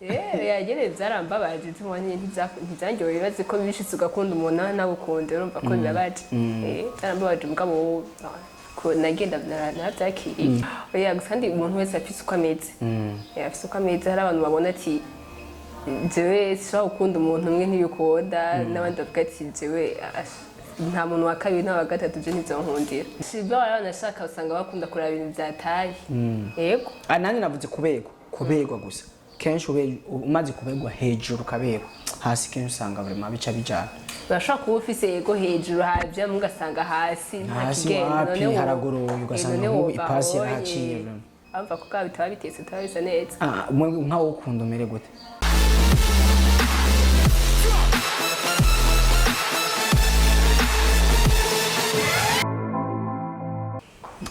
Yagere zarambabaje tumwanye ntizangiwe bibaze ko bishitse ugakunda umuntu nabukunde urumva ko bibabaje. Zarambabaje mugabo ko nagenda narabyakiriye. Oya kandi umuntu wese afise uko ameze. Afise uko ameze hari abantu babona ati jewe sha ukunda umuntu umwe ntibikunda n'abandi bavuga ati jewe nta muntu wa kabiri n'wa gatatu je ntizonkundira. Siba baranashaka usanga bakunda kuraba ibintu byataye. Yego. Nanjye navuze kubegwa gusa. Kenshi umaze kubegwa hejuru kabegwa hasi kenshi usanga vraiment bica bijana. Urashaka kuba ufise ego hejuru havya mugasanga hasi nta kigenda none haragoroye ugasanga ubu ipasi yaraciye. Amva ko ka bitaba bitetse tabisa neza. Nkawo ukunda umere gute?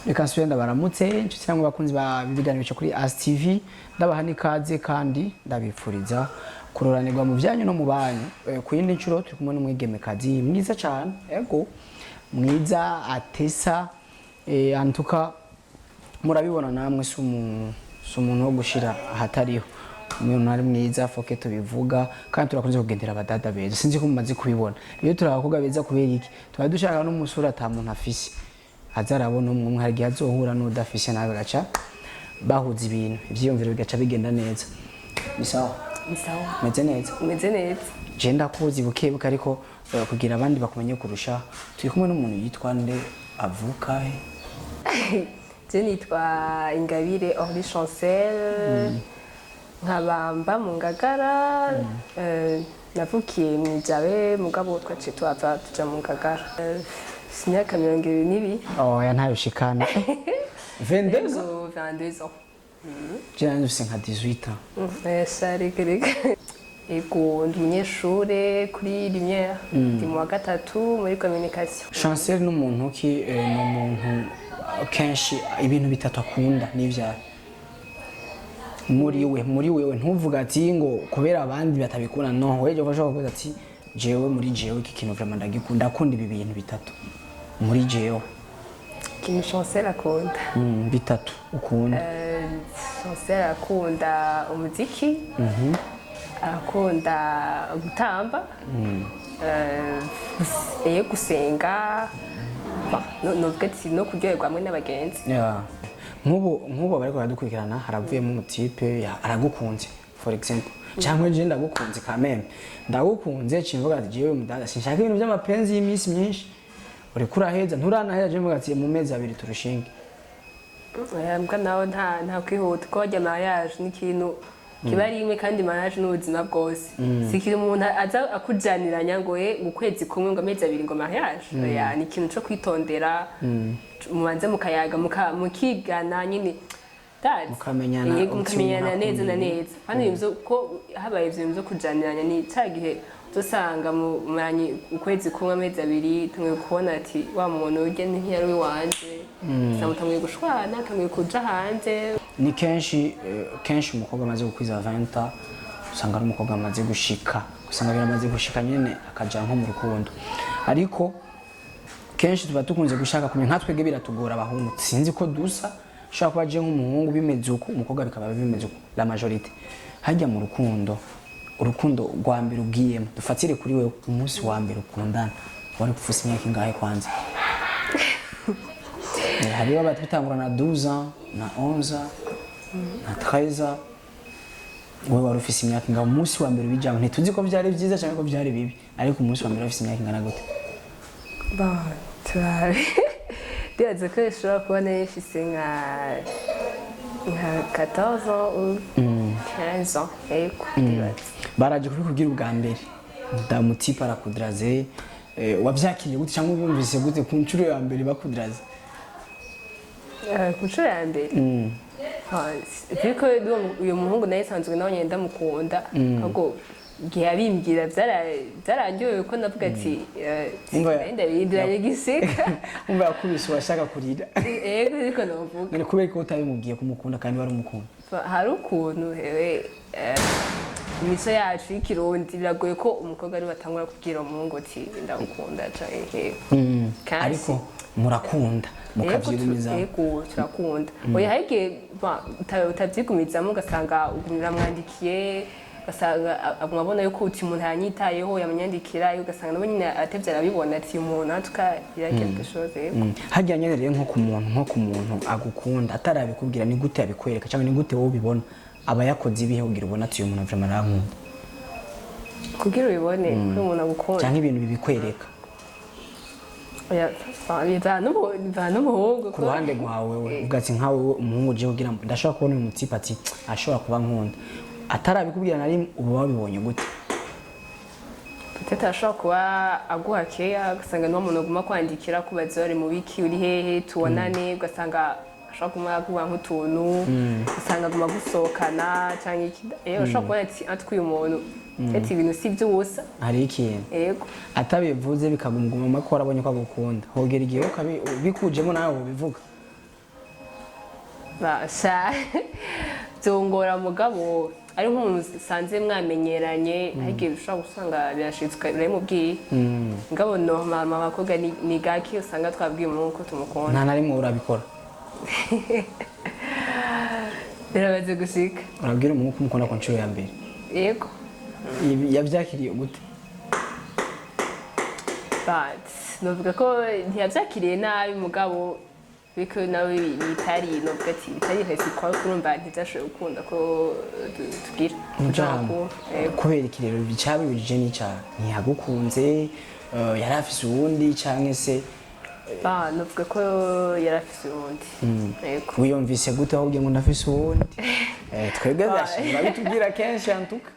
Reka nsubira baramutse inshuti cyangwa bakunzi ba biganiro cyo kuri Ase Tv ndabaha n'ikaze kandi ndabipfuriza kuroranirwa mu byanyu no mu banyu ku yindi ncuro turi kumwe n'umwigemekazi mwiza cyane yego mwiza atesa antuka murabibona namwe sumuntu wo gushira ahatariho umuntu ari mwiza foke tubivuga kandi turakunze kugendera abadada beza sinzi ko mumaze kubibona iyo turabakobwa beza kubera iki tuba dushaka n'umusura ata muntu afise azarabona umwe hari gihe azohura n'udafise nawe gaca bahuza ibintu ivyiyumviro bigaca bigenda neza bisawa meze neza je ndakuzi bukebuka ariko kugira abandi bakumenye kurusha turi kumwe n'umuntu yitwa nde avuka je nitwa Ingabire Henri Chancelle nkabamba mu Ngagara navukiye mu Jabe mugabo twace twava tuja mu Ngagara Imyaka 22. Ya ntayo shikana. 22 ans. Jana ufise nka 18 ans. Sari kereka. Ego ndi umunyeshure kuri Imyaka. Ndi mu wa gatatu muri communication. Chancelle n'umuntu ki n'umuntu kenshi ibintu bitatu akunda n'ivya muri wewe ntuvuga ati ngo kubera abandi batabikunda no weje ufashaka kuvuga ati jewe muri jewe iki kintu vraiment ndagikunda akunda ibi bintu bitatu muri jewe kintu Chancelle akunda bitatu ukunda Chancelle akunda umuziki akunda gutamba gusenga no gati no kuryoherwa hamwe n'abagenzi nk'ubu bariko baradukurikirana haravuyemo umutipe aragukunze for example cyangwa je ndagukunze kameme ndagukunze cimvuga ati jewe mudada sinshaka ibintu by'amapenzi y'imisi myinshi uri kuraheza nturanaheza je mvuga ati mu mezi abiri turushinge mbwa nawe nta kwihuta ko ajya mariage n'ikintu kiba ari imwe kandi mariage n'ubuzima bwose sikiri umuntu aza akujaniranya ngo ukwezi kumwe ngo amezi abiri ngo mariage ni ikintu cyo kwitondera mubanze mukayaga mukigana nyine mukamenyana neza na neza kandi ko habaye ivyo bintu byo kujaniranya ni cya gihe dusanga mumanyi ukwezi kumwe amezi abiri tumwe kubona ati wa muntu urya ntiyari wanje samutamwe gushwana kamwe kuja hanze ni kenshi umukobwa amaze gukwiza 20 usanga ari umukobwa amaze gushika usanga biramaze gushika nyene akaja nko mu rukundo ariko kenshi tuba tukunze gushaka kumenya nkatwege biratugora abahungu sinzi ko dusa shaka kwaje nk'umuhungu bimeze uko umukobwa bikaba bimeze uko la majorité hajya mu urukundo rwa mbere ubwiyemo dufatire kuri wewe umunsi wa mbere ukundana wari kufuse imyaka ingahe kwanza hariho abantu bitangura na 12 ans na 11 ans na 13 ans wewe wari ufise imyaka ingahe umunsi wa mbere bijamwe ntituzi ko byari byiza cyangwa ko byari bibi ariko umunsi wa mbere ufise imyaka ingana gute turabe ndibaza ko ishobora kuba nayifise nka 14 ans ou 15 ans eko ndibaza baraje kubikubwira ubwa mbere ndamutipa arakudraze wavyakiriye gute cyangwa ubumvise gute ku ncuro ya mbere bakudraze ku ncuro ya mbere Viko uyu muhungu naye sanzwe nawe nyenda mukunda ahubwo gihe abimbwira byarangiye ko navuga ati ndenda biduranye giseka umva yakubise washaka kurira yego ariko navuga none kubera ko utabimubwiye kumukunda kandi wari umukunda hari ukuntu hewe imico yacu y'ikirundi biragoye ko umukobwa ari batangura kubwira umuhungu ati ndagukunda canke ariko murakunda mukavyigumiza yego turakunda oya hage utavyigumizamo ugasanga uramwandikiye ugasanga amwabona yuko uti umuntu yanyitayeho yamanyandikira ugasanga nabo nyine atevye arabibona ati umuntu atuka quelque chose hajya nyene rero nko ku muntu agukunda atarabikubwira ni gute abikwereka cyangwa ni gute wowe ubibona aba yakoze ibihe kugira ubona ati uyu muntu avye marankunda kugira ubibone ko umuntu agukunda cyangwa ibintu bibikwereka oya biva n'umuhungu ku ruhande rwawe ugati nkawe umuhungu uje kugira ndashobora kubona uyu mutipe ati ashobora kuba nkunda atarabikubwira nari ubu wabibonye gute peut-être ashobora kuba aguha keya ugasanga n'uwo muntu aguma kwandikira kubaza uri mu biki uri hehe tubonane ugasanga ashobora kuba aguha nk'utuntu ugasanga aguma gusohokana cyangwa iki ushobora kubona ati atwi uyu muntu ati ibintu si by'ubusa hari ikintu yego atabivuze bikagumuguma ko warabonye ko agukunda hogera igihe bikujemo nawe ubivuga basha byongora mugabo ari nk'umuntu usanze mwamenyeranye hagiye ushobora gusanga birashitswe urabimubwiye ngabo normal abakobwa ni gaki usanga twabwiye umuntu ko tumukunda nta na rimwe urabikora birabaze gushika urabwira umuntu ko umukunda ku nshuro ya mbere yego yavyakiriye gute but novuga ko ntiyavyakiriye nabi mugabo biko nawe bitari novuga ati bitari hasi kwa kurumva ntivyashoboye gukunda ko tugira kubera iki rero bicabibujije n'icyaha ntiyagukunze yari afise uwundi canke se novuga ko yari afise uwundi yego wiyumvise gute aho ugiye ngo ndafise uwundi twebwe vyashimira bitubwira kenshi antuka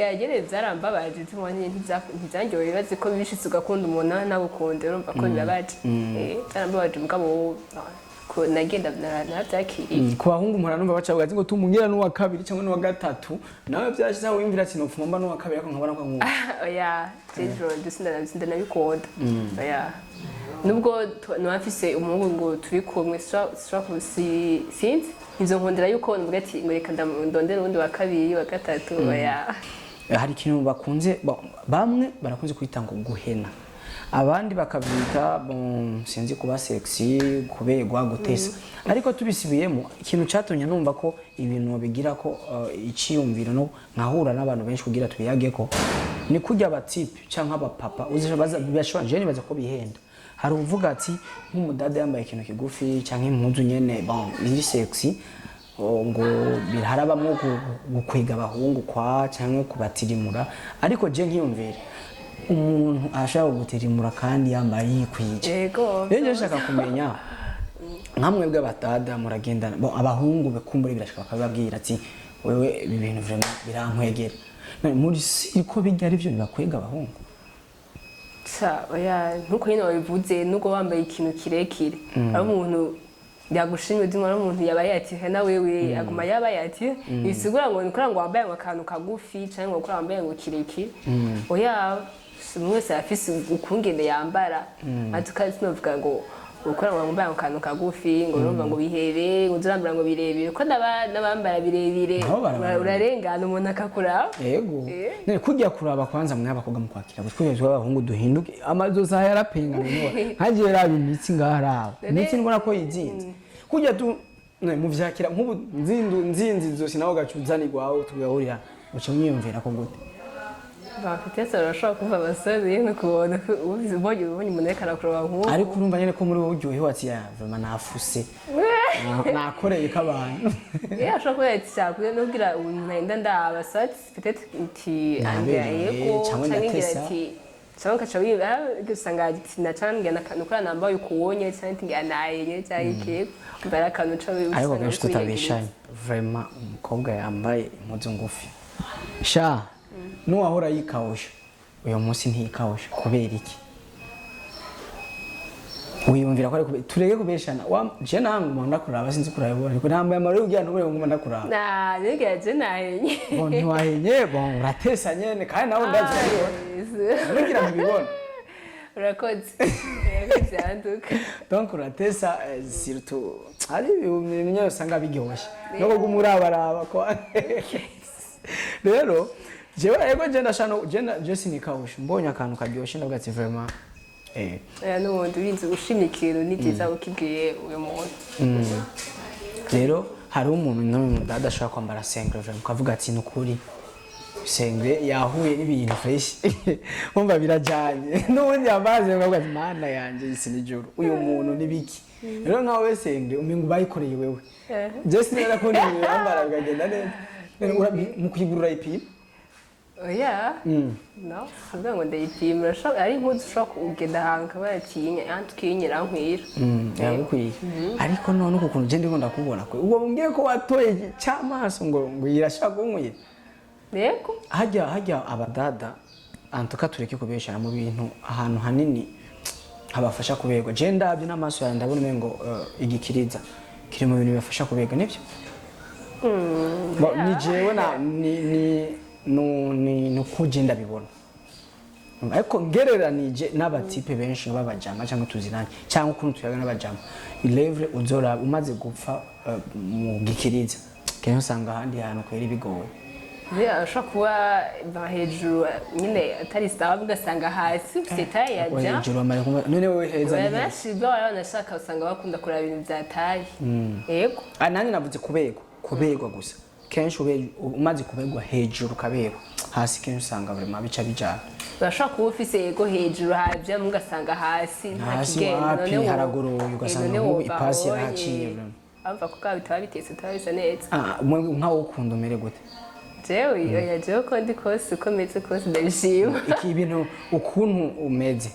yagere byarambabaje tumanye ntibyangyoye bibaze ko bishitse ugakunda umuntu nagukunda urumva ko bibabaje byarambabaje mugabo ko nagenda narabyakiriye ku bahungu mpora numva baca bavuga ngo tumungira n'uwa kabiri cyangwa n'uwa gatatu nawe byashize aho wimvira ati nopfuma mba n'uwa kabiri ariko nkabona ko nkunda oya rero dusinda nabikunda oya nubwo nwafise umuhungu ngo turi kumwe sinzi izo nkundira yuko nvuga ati ngo reka ndondere undi wa kabiri wa gatatu oya hari ikintu bakunze bamwe barakunze kwita ngo guhena abandi bakavyita sinzi kuba sexy kubegwa gutesa ariko tubisibiyemo ikintu cyatonye numva ko ibintu bigira ko iciyumviro no nkahura n'abantu benshi kugira tubiyage ko ni kujya abatipe canke abapapa bashobora baza ko bihenda hari uvuga ati nk'umudada yambaye ikintu kigufi canke impuzu nyene iri sexy ngo birharabamwo gukwega abahungu kwa canke kubatirimura ariko je nkiyumvira umuntu ashaka gutirimura kandi yambaye yikwije yego rero nshaka kumenya nkamwe bw'abatada muragendana abahungu bekumbure birashaka bakababwira ati wewe ibi bintu birankwegera muri siko bijya ari byo bibakwega abahungu oya nkuko nyine wabivuze nubwo wambaye ikintu kirekire ari umuntu yagushimye dimwe ari umuntu yabaye ati na wewe aguma yabaye ati bisigura ngo nikora ngo wambaye akantu kagufi cyangwa ngo ukora wambaye ngo kirekire oya mwese afise ukungene yambara atukazi novuga ngo ukora ngo wambaye akantu kagufi ngo urumva ngo bihere ngo uzurambara ngo birebire ko n'abambara birebire urarengana umuntu akakura yego ne kujya kuraba kwanza mwe abakobwa mu kwakira gutwe abahungu duhinduke amazoza yarapinga nkagiye raba imitsi ngaharaba imitsi ngora ko yizinze kujya tu mu vyakira nk'ubu nzinzi zose nawo gacuzanirwaho tugahurira uca mwiyumvira ko gute bafite sarashaka kuva abasore yene kubona ubonye umuntu rekana kuroba nk'uko ariko urumva nyene ko muri wowe uryohewe ati vraiment nafuse nakoreye ko abantu ashobora kuba cyakwiye nubwira umuntu nenda ndabasatsi peut-être nti yego cyangwa ati cyangwa kacha wiba gusanga ati nacambye nakora namba yukuwonye cyangwa nti nganaye cyangwa iki mbara kanu cyo wibusa ariko kenshi tutabishanye vraiment umukobwa yambaye impuzu ngufi sha nuwahora yikawusha uyo munsi ntikawusha kubera iki wiyumvira ko ari turege kubeshana je nangu manda kuraba sinzi kurabona ariko ntambaye amaro y'ugiye ntubure ngo manda kuraba nege je nahenye ntiwahenye uratesa nyene kandi nawe ndazibona nugira ntibibona urakoze yanduka donc uratesa surtout hari ibintu usanga biryoshe no kugumurabaraba ko rero jewe ego je ndashano je sinikawusha mbonye akantu karyoshe ndavuga ati vraiment n'ubundi urinze ushimye ikintu ni byiza ukibwiye uyu muntu rero hari umuntu n'umwe adashaka kwambara sengre vraiment ukavuga ati nukuri sengre yahuye n'ibintu fresh umva birajanye n'ubundi yamaze ukavuga ati mana yanje isi n'ijuru uyu muntu nibiki rero nkawe sengre umengo bayikoreye wewe just nera ko ni yambara bigagenda neza mu kuyigurura ipima oya no sabwa ngo ndayipima ari impuzu ushobora kugenda ahantu ukaba yatinya yantu ukiyinyira nkwira yagukwiye ariko none uko kuntu je ndiko ndakubona ko ubwo mbwiye ko watoye cyamaso ngo yirashaka kunkwira yego hajya abadada antuka tureke kubeshana mu bintu ahantu hanini habafasha kubegwa je ndabye n'amaso yawe ndabona umengo igikiriza kiri mu bintu bibafasha kubega nibyo ni jewe na ni kugenda bibona ariko ngereranije n'abatipe benshi babajama cyangwa tuziranye cyangwa ukuntu tuyaga n'abajama ilevre uzora umaze gupfa mu gikiriza kenyo usanga ahandi hantu kwera bigoye ashobora kuba hejuru nyine atari sawa ugasanga hasi ufite taye yaja hejuru none wewe heza ni benshi banashaka usanga bakunda kuraba ibintu bya taye yego nanjye navuze kubegwa gusa kenshi umaze kubegwa hejuru kabegwa hasi kenshi usanga vraiment bica bijana bashaka kuba ufise yego hejuru havya mugasanga hasi nta kigenda none haragoroye ugasanga ngo ipasi yaciye amva ko kabitaba bitetse tabisa neza nkawo ukunda umere gute jewe ko ndi kose uko meze kose ndabishima iki bintu ukuntu umeze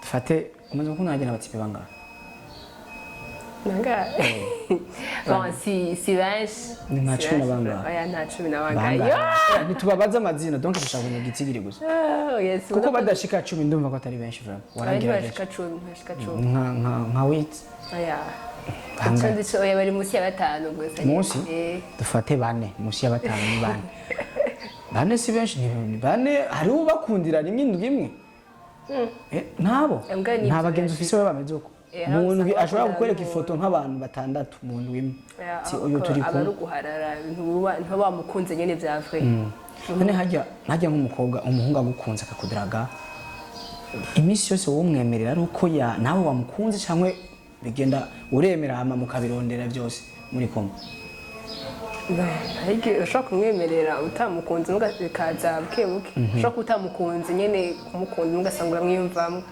dufate umaze ukuntu hagenda abatipe bangahe bon si benshi ni nka 10 na bangahe oya nta 10 na bangahe ntitubabaza amazina donc dushaka ngo gitsigire gusa kuko badashika 10 ndumva ko atari benshi vraiment warangira 10 nka wit oya Kandi oya bari musi ya 5 gusa. Musi? Dufate 4, musi ya 5 ni 4. Bane si benshi ni bane hari ubakundira rimwe ndimwe. Nabo. Nta bagenzi ufise we bameze uko. Umuntu ashobora gukwereka ifoto nk'abantu 6 umuntu wimwe. Si uyu turi ko. Abaruguharara ntuba mukunze nyene vyavwe. None hajya nk'umukobwa umuhungu agukunze akakudiraga. Imisi yose wo mwemerera ari uko ya nawe wamukunze cyangwa bigenda uremera hama mukabirondera byose muri kumwe. Ariko ushaka kumwemerera utamukunze mugakaza bukebuke. Ushaka utamukunze nyene kumukunda mugasangura mwiyumvamo.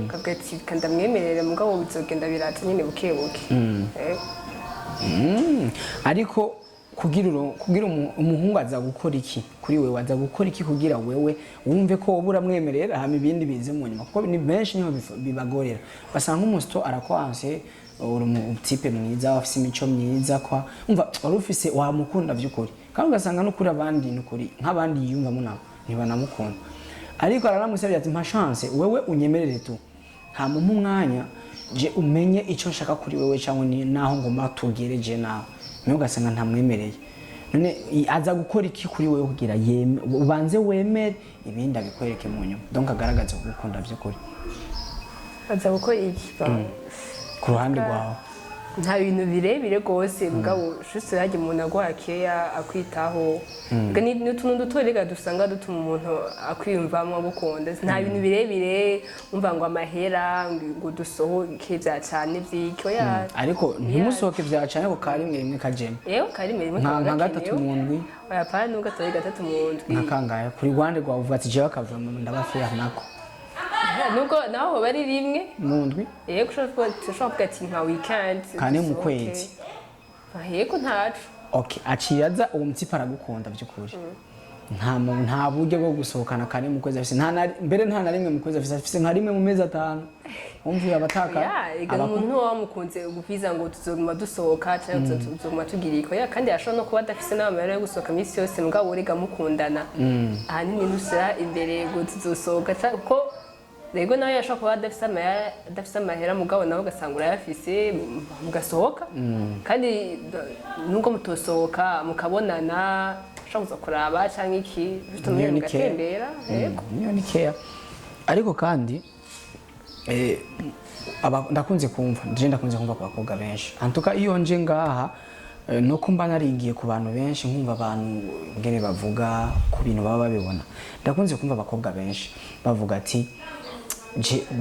Kavuga ati kanda mwemerera mugabo bizogenda biratse nyene bukebuke. Ariko kugira umuhungu aza gukora iki kuri wewe aza gukora iki kugira wewe wumve ko ubura mwemerera hama ibindi bize mu nyuma kuko ni benshi niho bibagorera basanga umusto arakwanse uri mu type mwiza afise imico myiza kwa umva wari ufise wamukunda byukuri kandi ugasanga no kuri abandi n'ukuri nk'abandi yumva munabo ntibanamukunda ariko araramusabye ati mpa chance wewe unyemerere tu nta mu mwanya je umenye ico nshaka kuri wewe cyangwa ni naho ngoma tugereje nawe niyo ugasanga ntamwemereye none aza gukora iki kuri wewe kugira ubanze wemere ibindi abikwereke mu nyuma donc agaragaza gukunda byukuri aza gukora iki ku ruhande rwawe nta bintu birebire gose mugabo juste yaje umuntu agwakeya akwitaho ni n'utuntu dutorega dusanga dutuma umuntu akwiyumvamo gukunda nta bintu birebire umva ngo amahera ngo dusohoke bya cyane byiko ya ariko ntimusohoke bya cyane ko kari rimwe kajemo kari rimwe nka gatatu mu ndwi oya pa n'ubwo atari gatatu mu ndwi nakangaye kuri rwande rwawe uvuga ati jewe akava ndabafiya nako nuko naho bari rimwe mu ndwi ushobora kuvuga ati nka weekend kane mu kwezi yego ntacu aciye aza uwo mutipe aragukunda by'ukuri nta buryo bwo gusohokana kane mu kwezi afise mbere nta na rimwe mu kwezi afise nka rimwe mu mezi 5 umvuye abataka umuntu wamukunze ugufiza ngo tuzoguma dusohoka cyangwa tuzoguma tugiriko kandi ashobora no kuba adafise n'amahera yo gusohoka iminsi yose mugabo urega mukundana ahanini nusira imbere ngo tuzosohoka kuko rego nawe yashaka kuba adafise amahera mugabo nawe ugasanga urayafise mugasohoka kandi nubwo mutosohoka mukabonana ushaka kuza kuraba cyangwa iki bitumye mugatembera yego niyo ni care ariko kandi ndakunze kumva ku bakobwa benshi antuka iyo nje ngaha nuko mba naringiye ku bantu benshi nkumva abantu ngene bavuga ku bintu baba babibona ndakunze kumva abakobwa benshi bavuga ati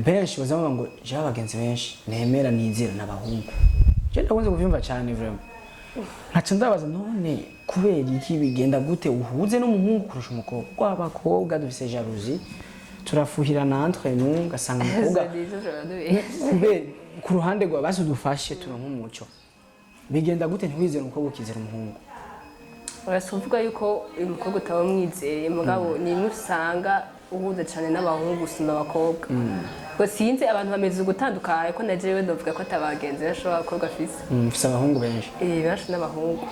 benshi bazavuga ngo je abagenzi benshi nemera nizira n'abahungu je ndakunze kuvyumva cyane vraiment nkaca ndabaza none kubera iki bigenda gute uhuze n'umuhungu kurusha umukobwa abakobwa dufise jalousie turafuhirana entre nous gasanga umukobwa kubera ku ruhande rwa basi dufashe turonka umuco bigenda gute ntiwizera umukobwa ukizera umuhungu urasuvuga yuko umukobwa utaba mwizeye mugabo ni musanga uhuze cyane n'abahungu gusumba abakobwa ngo sinzi abantu bameze gutandukana ko najewe ndavuga ko atabagenzi bashobora abakobwa afise mfise abahungu benshi benshi n'abahungu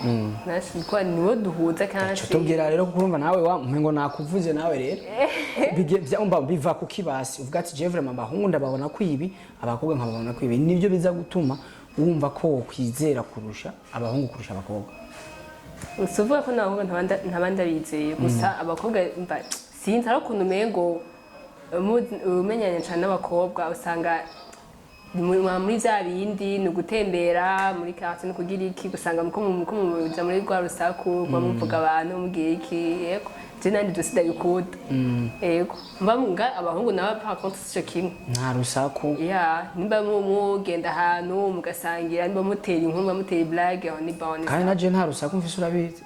nashi ko nibo duhuza kandi tubwira rero kurumva nawe wa mpengo nakuvuze nawe rero byumva biva ku kibasi uvuga ati je vraiment abahungu ndababona kwibi abakobwa nkababona kwibi nivyo biza gutuma wumva ko kwizera kurusha abahungu kurusha abakobwa usuvuga ko nabahungu ntabandi bizeye gusa abakobwa sinzi ari ukuntu umengo umenyanye cyane n'abakobwa usanga muri bya bindi ni ugutembera muri kase no kugira iki gusanga muko muja muri rwa rusaku muvuga abantu mugira iki yego je nandi dusida bikuda yego mbamwe abahungu nabo pa konti cyo kimwe nta rusaku nimba mugenda ahantu mugasangira nimba mutera inkuru mutera blague ni bone kandi naje nta rusaku mfise urabizi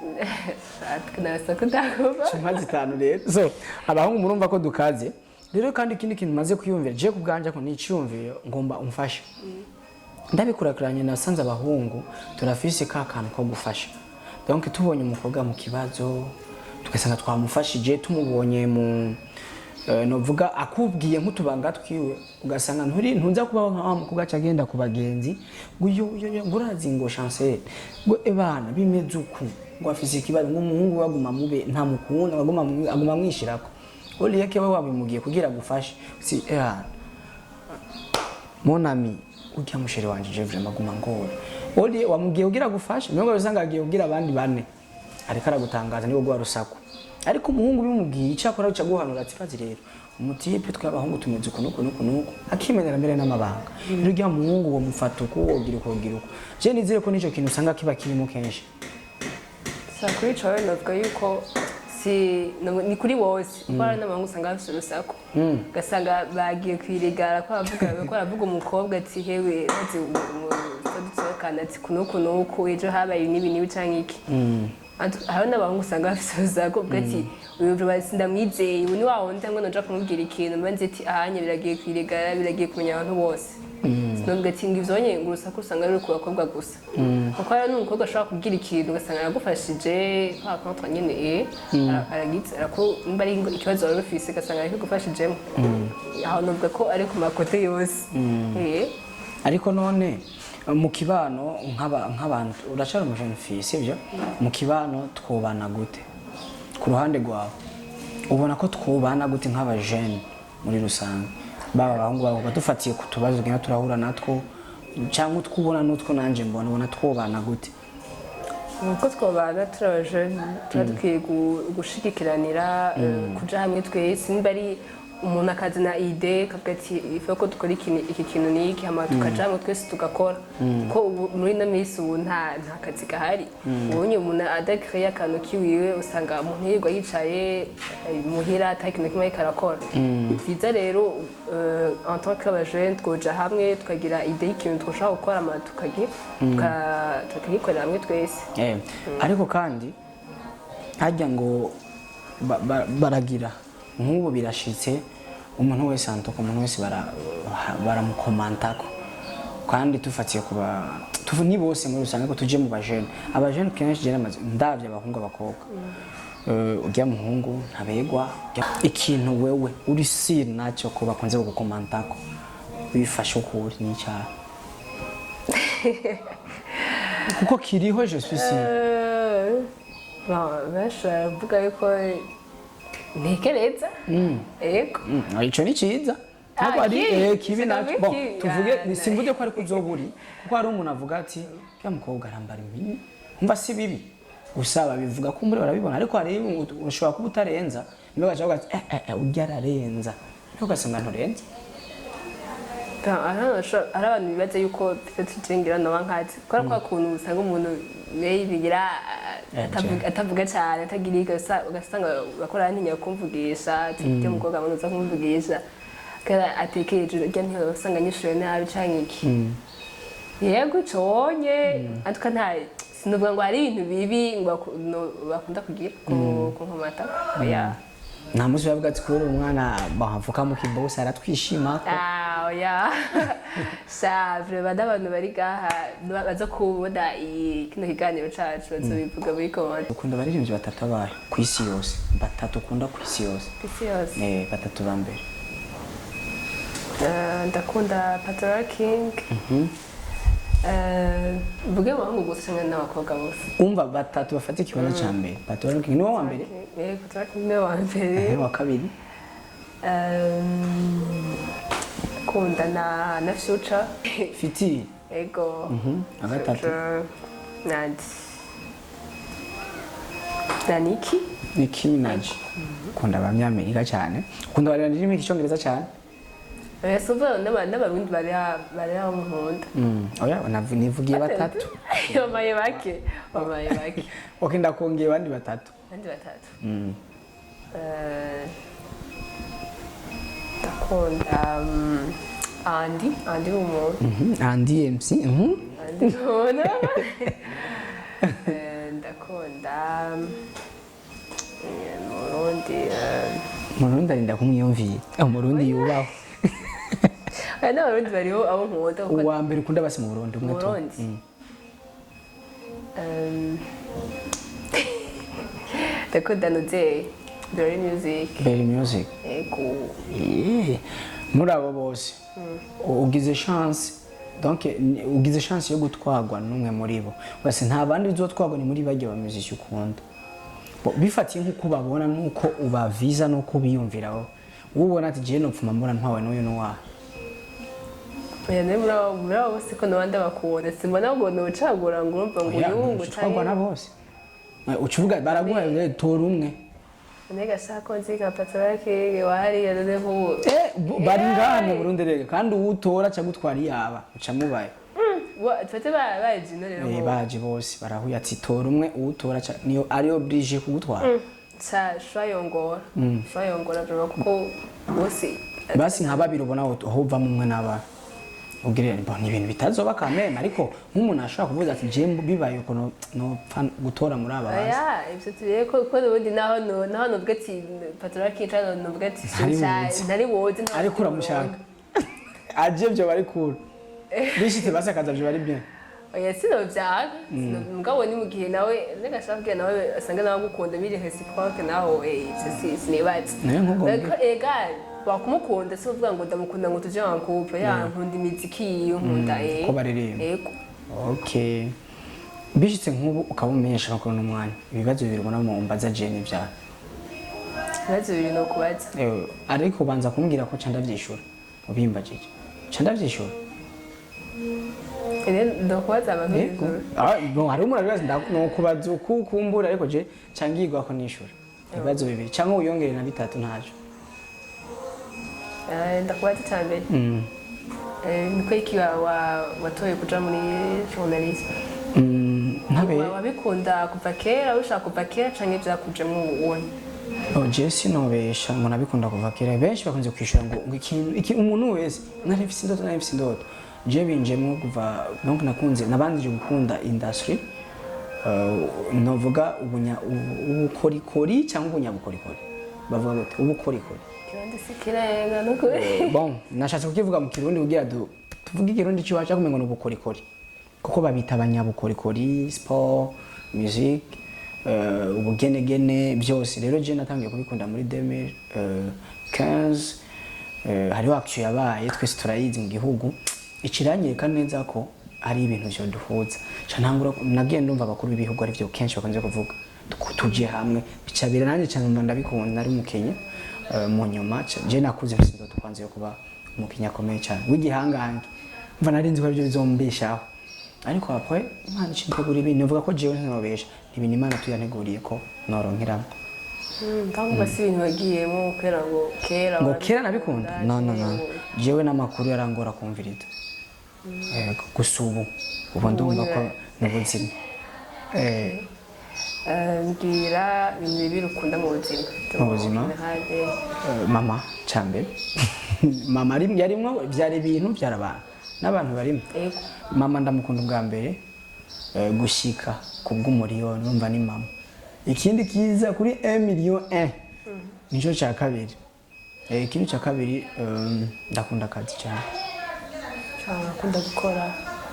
kana rusaku ndakuba chimazi tanu rero so abahungu murumva ko dukaze rero kandi ikindi kintu maze kuyumvira je kubganje ko niciyumviye ngomba umfasha ndabikurakuranye nasanze abahungu turafise ka kantu ko gufasha donc tubonye umukobwa mu kibazo tugasanga twamufashije tumubonye mu novuga akubwiye nk'utubanga twiwe ugasanga ntunza kubaho nka mukobwa cyagenda ku bagenzi ngurazi ngo Chancelle ngo ebana bimeze uku ngo afise ikibazo nk'umuhungu baguma mube nta mukunda aguma mwishirako oli yake wewe wabimugiye kugira gufashe si mon ami ujya musheri wanje je vraiment aguma ngora oli wamugiye kugira gufashe nubwo usanga agiye kugira abandi bane ariko aragutangaza niwo gwa rusaku ariko umuhungu bimubwiye icakora uca guhanura ati fazi rero umutipe tw'abahungu tumeze uko akimenyera mbere n'amabanga rero ujya muhungu wo mufata uko wogira uko je nizire ko nico kintu usanga kiba kirimo kenshi sakuri cyawe navuga yuko ni kuri wose kuko hari n'abahungu usanga bafite urusaku ugasanga bagiye kwirigara ko baravuga umukobwa ati hewe maze dusohokana ati kunuku ejo habaye n'ibi cyangwa iki hari n'abahungu usanga bafite urusaku uvuga ati uyu ndamwizeye ubu ni wa wundi cyangwa naja kumubwira ikintu mbanze ati ahanye biragiye kwirigara biragiye kumenya abantu bose sinubwo ati ngo ivyonye ngo urusaku usanga ruri ku bakobwa gusa kuko hari n'umukobwa ashobora kubwira ikintu ugasanga aragufashije kwa kontra nyene aragitse arako nimba ari ikibazo wari ufise ugasanga arikugufashijemo aho nubwo ko ari ku makote yose ariko none mu kibano nk'abantu uracari mu jeune fille sivyo mu kibano twobana gute ku ruhande rwawe ubona ko twobana gute nk'aba jeune muri rusange baba abahungu babo badufatiye ku tubazo gena turahura natwo cyangwa twubona n'utwo nanje mbona twobana gute uko twobana turaje turadukwiye gushikikiranira kuja hamwe twese nimba ari umuntu akazana ide kagati ifa ko dukora iki kintu niki hama tukaja hamwe twese tugakora ko muri no minsi ubu nta kazi gahari ubonye umuntu adakriye akantu kiwiwe usanga umuntu yirwa yicaye muhira atakintu kimwe karakora byiza rero en tant que jeune twoja hamwe tukagira ide y'ikintu twoshaka gukora ama tukagikorera hamwe twese ariko kandi hajya ngo baragira nk'ubu birashitse umuntu wese antoka umuntu wese baramukomantako kandi tufatiye kuba ni bose muri rusange ko tuje mu bajene abajene kenshi je namaze ndavye abahungu abakobwa ujya muhungu ntabegwa ikintu wewe uri siri nacyo ko bakunze gukomantako bifashe ukuri n'icyaha kuko kiriho je suis sûr basha vuga yuko ntekereza ego ico ni ciza ntabwo ari kibi nacyo bon tuvuge simvuge ko ari kuzoburi kuko hari umuntu avuga ati ya mukobwa arambara imini umva si bibi gusaba bivuga ko muri barabibona ariko hari ushobora kuba utarenza niba gacha ugati urya ararenza ntugasanga nturenza ari abantu bibaza yuko tujengira no bankazi kora kwa kuntu usanga umuntu bigira atavuga cyane atagirika ugasanga bakora ntinya kumvugisha tujye mu koga abantu kumvugisha kara atekereje rya ntiyo usanga nyishure nabi canke iki yego conye atuka nta sinuvuga ngo hari ibintu bibi bakunda kugira ku nkomata ya nta musi bavuga ati kubera umwana bahavuka mu kibose aratwishima ko oya savre badabantu bari gaha baza kubona kino kiganiro cacu bazobivuga muri comment ukunda baririmbyi batatu abaye ku isi yose batatu ukunda ku isi yose batatu ba mbere ndakunda Patrick King vuge abahungu gusa n'abakobwa bose umva batatu bafata ikibanza ca mbere Patrick King ni wa mbere Patrick King ni wa mbere wa kabiri kunda na Future Fiti ego agatatu na Nicki Minaj kunda abanyamerika cyane kunda baririmbira icyongereza cyane Suva n'abarundi bari mu nkunda oya nivugiye batatu bamaye bake okay ndakongeye abandi batatu ndakunda Andi umuntu Andi MC ndakunda Murundi arinda kumwiyumviye Murundi yubaho n'abarundi bariho abo nkunda uwa mbere ukunda basi mu Burundi umwe to ndakunda Nozey Berry Music ego muri abo bose ugize chance donc ugize chance yo gutwagwa n'umwe muri bo basi nta bandi uzotwagwa ni muri bajye ba musician ukunda bifatiye nkuko babona nuko ubaviza nuko biyumviraho ubona ati je nopfuma mbona ntwawe n'uyu n'uwa mura bose ko nabandi bakubona simbona ngo nocagura ngo urumva ngo uyungu cyangwa na bose ucuvuga baraguhaye tora umwe nega sako nzika patrake wari yadede vuba bari ngaha mu Burundi rege kandi uwutora cyagutwara yaba uca mubaye twete baje no rero baje bose barahuye ati tora umwe uwutora niyo ari oblige kugutwara shayongora bro kuko bose basi nka babiri ubona aho uva mu mwe n'aba ubwirira ni ibintu bitazoba kameme ariko nk'umuntu ashaka kuvuga ati je bibaye uko no gutora muri aba basi ibyo tuye ko ubundi naho nubwo ati Patrick King nubwo ati ntari woze ariko uramushaka aje byo bari cool bishite basakaza byo bari bien oya sino vyaga mugabo ni mu gihe nawe nagashaka kugira nawe asanga nawe gukunda biri reciproque naho sinibaza egal bakumukunda so uvuga ngo ndamukunda ngo tuje en couple ya nkunda imiziki nkunda ko baririmba okay bishitse nk'ubu ukabumenyesha bakora n'umwanya ibibazo bibiri ubona mu mbaza Jane bya ibibazo bibiri no kubaza ariko ubanza kumbwira ko canda vyishura ubimbajije canda vyishura ndakwaza abantu no hari umuntu arabibaza ndakubaza ukukumbura ariko je cangirwa ko nishura ibibazo bibiri cyangwa uyongere na bitatu ntaje ndakubaza cyane niko iki watoye kuja muri journalisme wabikunda kuva kera ushaka kuva kera canke vyakujemwo ubonye je sinobesha ngo nabikunda kuva kera benshi bakunze kwishura ngo ikintu umuntu wese narifise indoto je binjemwo kuva donc nakunze nabandije gukunda industry novuga ubukorikori cyangwa ubunyabukorikori bavuga gute ubukorikori bon nashatse kukivuga mu kirundi kugira tuvuge ikirundi cyacu kumengo n'ubukorikori kuko babita abanyabukorikori sport music ubugenegene byose rero je natangiye kubikunda muri 2015 hariho action yabaye twese turayizi mu gihugu ikirangirika neza ko ari ibintu byo duhuza cyantangura nagiye ndumva abakuru b'ibihugu ari byo kenshi bakunze kuvuga tuje hamwe bicabira nanjye cyane ndabikunda nari mu Kenya mu nyuma je nakuze msindo tukwanze yo kuba mu Kenya komeye cyane w'igihangange mva narinzi ko byo bizombeshaho ariko apwe Imana icintegura ibintu uvuga ko jewe nobesha ibintu Imana tuyanteguriye ko noronkeramo ndamva si ibintu bagiyemo ngo kera nabikunda no jewe n'amakuru yarangora kumvirita gusa ubu ndumva ko n'ubuzima mbwira ibintu bibi ukunda mu buzima mama cyambere mama yarimwo byari ibintu byarabana n'abantu barimo mama ndamukunda ubwa mbere gushika kubw'umuriyoni numva ni mama ikindi kiza kuri 1 million 1 nico cya kabiri ikintu cya kabiri ndakunda akazi cyane akunda gukora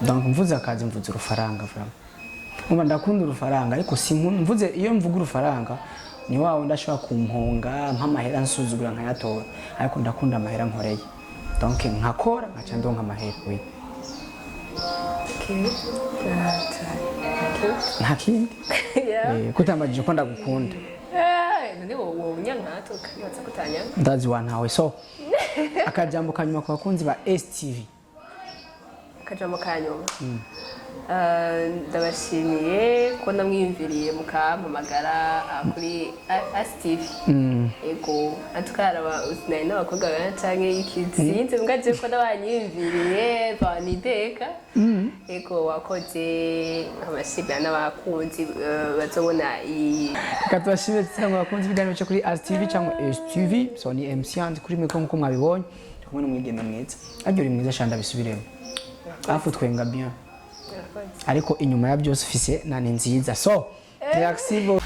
donc mvuze akazi mvuze urufaranga vraiment umva ndakunda urufaranga ariko mvuze iyo mvuga urufaranga ni wawe ndashobora kumponga mpamahera nsuzugura nkayatora ariko ndakunda amahera nkoreye donc nkakora nkaca ndonka amahera we nta kindi kutambagije ko ndagukunda ndazi wantawe so akajambo kanyuma ku bakunzi ba Ase Tv akajambo kanyuma ndabashimiye ko namwiyumviriye mukampamagara kuri Ase TV ego atwaraba nari n'abakobwa bancange ikizinze mwaje ko nabanyiyumviriye banideka ego wakoze nkabashimira n'abakunzi bazobona katubashimire cyangwa abakunzi b'ibiganiro cyo kuri Ase TV cyangwa Ase TV so ni MC and kuri mikro nkuko mwabibonye kumwe n'umwigeme mwiza aryo uri mwiza shanda bisubiremo afu twenga bien ariko inyuma ya byose ufise nani nziza so merci beaucoup